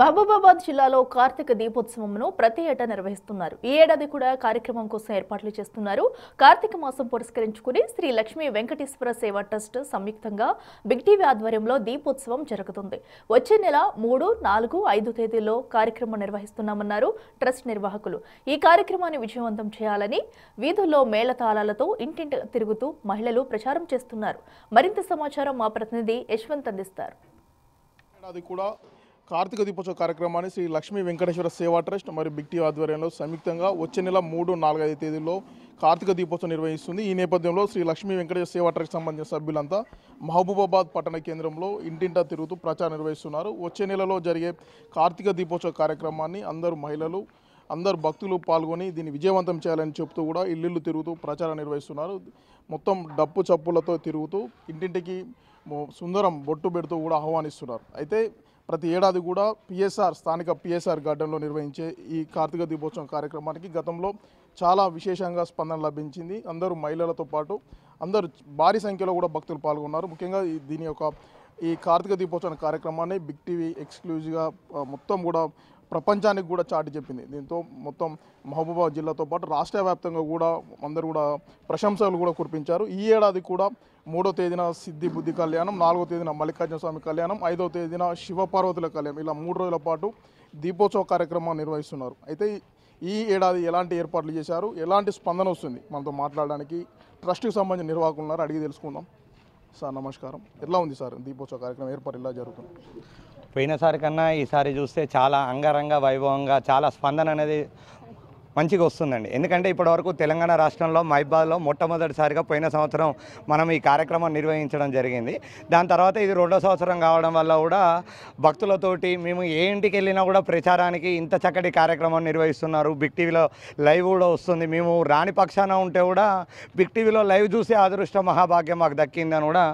మహబూబాబాద్ జిల్లాలో కార్తీక దీపోత్సవంను ప్రతి ఏటా నిర్వహిస్తున్నారు. ఈ ఏడాది కూడా కార్యక్రమం కోసం ఏర్పాట్లు చేస్తున్నారు. కార్తీక మాసం పురస్కరించుకుని శ్రీ లక్ష్మీ వెంకటేశ్వర సేవా ట్రస్ట్ సంయుక్తంగా బిగ్ టీవీ ఆధ్వర్యంలో దీపోత్సవం జరుగుతుంది. వచ్చే నెల 3, 4, 5 తేదీల్లో కార్యక్రమం నిర్వహిస్తున్నామన్నారు ట్రస్ట్ నిర్వాహకులు. ఈ కార్యక్రమాన్ని విజయవంతం చేయాలని వీధుల్లో మేళతాళాలతో ఇంటింటి తిరుగుతూ మహిళలు ప్రచారం చేస్తున్నారు. మరింత సమాచారం మా ప్రతినిధి యశ్వంత్ అందిస్తారు. కార్తీక దీపోత్సవ కార్యక్రమాన్ని శ్రీ లక్ష్మీ వెంకటేశ్వర సేవా ట్రస్ట్ మరియు బిగ్ టీవీ ఆధ్వర్యంలో సంయుక్తంగా వచ్చే నెల 3, 4, 5 తేదీల్లో కార్తీక దీపోత్సవం నిర్వహిస్తుంది. ఈ నేపథ్యంలో శ్రీ లక్ష్మీ వెంకటేశ్వర సేవా ట్రస్ట్ సంబంధించిన సభ్యులంతా మహబూబాబాద్ పట్టణ కేంద్రంలో ఇంటింటా తిరుగుతూ ప్రచారం నిర్వహిస్తున్నారు. వచ్చే నెలలో జరిగే కార్తీక దీపోత్సవ కార్యక్రమాన్ని అందరూ మహిళలు అందరు భక్తులు పాల్గొని దీన్ని విజయవంతం చేయాలని చెప్తూ కూడా ఇల్లు తిరుగుతూ ప్రచారం నిర్వహిస్తున్నారు. మొత్తం డప్పు చప్పులతో తిరుగుతూ ఇంటింటికి సుందరం బొట్టు పెడుతూ కూడా ఆహ్వానిస్తున్నారు. అయితే ప్రతి ఏడాది కూడా స్థానిక పిఎస్ఆర్ గార్డెన్లో నిర్వహించే ఈ కార్తీక దీపోత్సవం కార్యక్రమానికి గతంలో చాలా విశేషంగా స్పందన లభించింది. అందరూ మహిళలతో పాటు అందరూ భారీ సంఖ్యలో కూడా భక్తులు పాల్గొన్నారు. ముఖ్యంగా ఈ కార్తీక దీపోత్సవం కార్యక్రమాన్ని బిగ్ టీవీ ఎక్స్క్లూజివ్గా మొత్తం కూడా ప్రపంచానికి కూడా చాటి చెప్పింది. దీంతో మొత్తం మహబూబాబాద్ జిల్లాతో పాటు రాష్ట్ర వ్యాప్తంగా కూడా అందరూ కూడా ప్రశంసలు కూడా కురిపించారు. ఈ ఏడాది కూడా 3వ తేదీన సిద్ధి బుద్ధి కళ్యాణం, 4వ తేదీన మల్లికార్జున స్వామి కళ్యాణం, 5వ తేదీన శివపార్వతుల కళ్యాణం, ఇలా 3 రోజుల పాటు దీపోత్సవ కార్యక్రమం నిర్వహిస్తున్నారు. అయితే ఈ ఏడాది ఎలాంటి ఏర్పాట్లు చేశారు, ఎలాంటి స్పందన వస్తుంది మనతో మాట్లాడడానికి ట్రస్ట్కి సంబంధించిన నిర్వాహకులు ఉన్నారు, అడిగి తెలుసుకుందాం. సార్ నమస్కారం, ఎలా ఉంది సార్ దీపోత్సవ కార్యక్రమం ఏర్పాటు ఎలా జరుగుతుంది? పోయినసారి కన్నా ఈసారి చూస్తే చాలా అంగరంగ వైభవంగా చాలా స్పందన అనేది మంచిగా వస్తుందండి. ఎందుకంటే ఇప్పటివరకు తెలంగాణ రాష్ట్రంలో మహబూబాబాద్లో మొట్టమొదటిసారిగా పోయిన సంవత్సరం మనం ఈ కార్యక్రమం నిర్వహించడం జరిగింది. దాని తర్వాత ఇది 2వ సంవత్సరం కావడం వల్ల కూడా భక్తులతోటి మేము ఏ ఇంటికి వెళ్ళినా కూడా ప్రచారానికి ఇంత చక్కటి కార్యక్రమం నిర్వహిస్తున్నారు. బిగ్ టీవీలో లైవ్ కూడా వస్తుంది. మేము రాని పక్షాన ఉంటే కూడా బిగ్ టీవీలో లైవ్ చూసే అదృష్టం మహాభాగ్యం మాకు దక్కిందని కూడా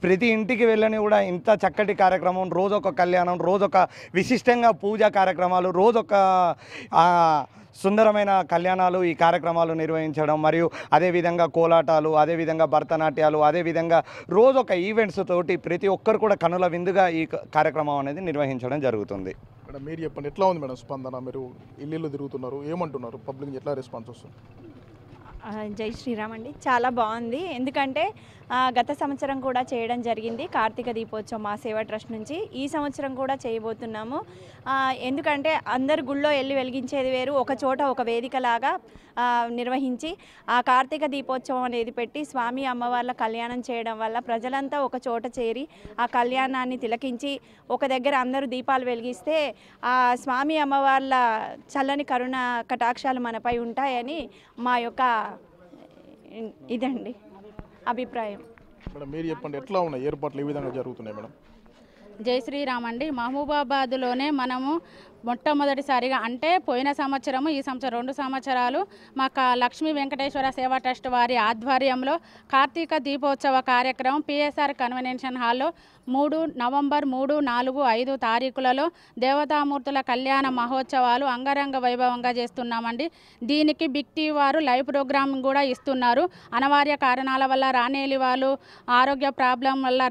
ప్రతి ఇంటికి వెళ్ళని కూడా ఇంత చక్కటి కార్యక్రమం, రోజొక కళ్యాణం, రోజొక విశిష్టంగా పూజా కార్యక్రమాలు, రోజొక సుందరమైన కళ్యాణాలు, ఈ కార్యక్రమాలు నిర్వహించడం, మరియు అదేవిధంగా కోలాటాలు, అదేవిధంగా భరతనాట్యాలు, అదేవిధంగా రోజొక ఈవెంట్స్ తోటి ప్రతి ఒక్కరు కూడా కనుల విందుగా ఈ కార్యక్రమం అనేది నిర్వహించడం జరుగుతుంది. మేడం మీరు చెప్పండి, ఎట్లా ఉంది మేడం స్పందన? మీరు ఇల్లు తిరుగుతున్నారు, ఏమంటున్నారు? పబ్లిక్ ఎట్లా రెస్పాన్స్ వస్తుంది? జై శ్రీరామ్ అండి, చాలా బాగుంది. ఎందుకంటే గత సంవత్సరం కూడా చేయడం జరిగింది కార్తీక దీపోత్సవం మా సేవా ట్రస్ట్ నుంచి. ఈ సంవత్సరం కూడా చేయబోతున్నాము. ఎందుకంటే అందరు గుళ్ళో వెళ్ళి వెలిగించేది వేరు, ఒక చోట ఒక వేదికలాగా నిర్వహించి ఆ కార్తీక దీపోత్సవం అనేది పెట్టి స్వామి అమ్మవార్ల కళ్యాణం చేయడం వల్ల ప్రజలంతా ఒక చోట చేరి ఆ కళ్యాణాన్ని తిలకించి ఒక దగ్గర అందరూ దీపాలు వెలిగిస్తే ఆ స్వామి అమ్మవార్ల చల్లని కరుణ కటాక్షాలు మనపై ఉంటాయని మా యొక్క ఇదండి అభిప్రాయం. మేడం మీరు చెప్పండి, ఎట్లా ఉన్నాయి ఏర్పాట్లు, ఏ విధంగా జరుగుతున్నాయి మేడం? జై శ్రీరామ్ అండి, మహబూబాబాద్లోనే మనము మొట్టమొదటిసారిగా అంటే పోయిన సంవత్సరము ఈ సంవత్సరం 2 సంవత్సరాలు మా లక్ష్మీ వెంకటేశ్వర సేవా ట్రస్ట్ వారి ఆధ్వర్యంలో కార్తీక దీపోత్సవ కార్యక్రమం పిఎస్ఆర్ కన్వెన్షన్ హాల్లో నవంబర్ 3, 4, 5 తారీఖులలో దేవతామూర్తుల కళ్యాణ మహోత్సవాలు అంగరంగ వైభవంగా చేస్తున్నామండి. దీనికి బిగ్ టీవీ వారు లైవ్ ప్రోగ్రామ్ కూడా ఇస్తున్నారు. అనివార్య కారణాల వల్ల రానేలి వాళ్ళు, ఆరోగ్య ప్రాబ్లం వల్ల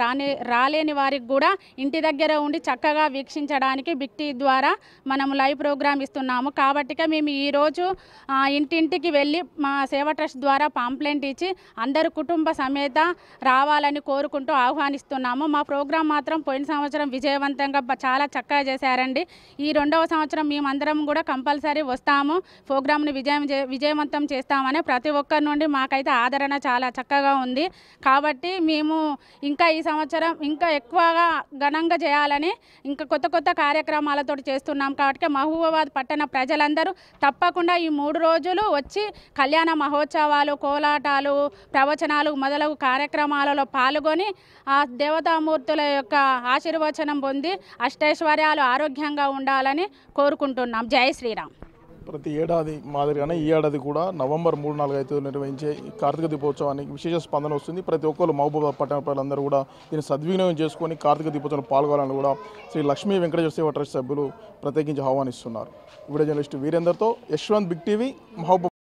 రాలేని వారికి కూడా ఇంటి దగ్గర ఉండి చక్కగా వీక్షించడానికి బిగ్ టీవీ ద్వారా మనం లైవ్ ప్రోగ్రామ్ ఇస్తున్నాము. కాబట్టి మేము ఈరోజు ఇంటింటికి వెళ్ళి మా సేవా ట్రస్ట్ ద్వారా పాంప్లెంట్ ఇచ్చి అందరు కుటుంబ సమేత రావాలని కోరుకుంటూ ఆహ్వానిస్తున్నాము. మా ప్రోగ్రాం మాత్రం పోయిన సంవత్సరం విజయవంతంగా చాలా చక్కగా చేశారండి. ఈ 2వ సంవత్సరం మేమందరం కూడా కంపల్సరీ వస్తాము, ప్రోగ్రామ్ని విజయవంతం చేస్తామని ప్రతి ఒక్కరి నుండి మాకైతే ఆదరణ చాలా చక్కగా ఉంది. కాబట్టి మేము ఇంకా ఈ సంవత్సరం ఇంకా ఎక్కువగా ఘనంగా చేయాలని ఇంకా కొత్త కార్యక్రమాలతో చేస్తున్నాం. కాబట్టి మహబూబాబాద్ పట్టణ ప్రజలందరూ తప్పకుండా ఈ 3 రోజులు వచ్చి కళ్యాణ మహోత్సవాలు, కోలాటాలు, ప్రవచనాలు మొదలగు కార్యక్రమాలలో పాల్గొని ఆ దేవతామూర్తుల యొక్క ఆశీర్వచనం పొంది అష్టైశ్వర్యాలు ఆరోగ్యంగా ఉండాలని కోరుకుంటున్నాం. జై శ్రీరామ్. ప్రతి ఏడాది మాదిరిగానే ఈ ఏడాది కూడా నవంబర్ 3, 4, 5 నిర్వహించే ఈ కార్తీక దీపోత్సవానికి విశేష స్పందన వస్తుంది. ప్రతి ఒక్కరు మహబూబాబాద్ పట్టణ ప్రజలందరూ కూడా దీన్ని సద్వినియోగం చేసుకొని కార్తీక దీపోత్సవంలో పాల్గొనాలని కూడా శ్రీ లక్ష్మీ వెంకటేశ్వర సేవా ట్రస్ట్ సభ్యులు ప్రత్యేకించి ఆహ్వానిస్తున్నారు. వీడియో జర్నలిస్ట్ వీరేందర్తో యశ్వంత్, బిగ్ టీవీ, మహబూబాబాద్.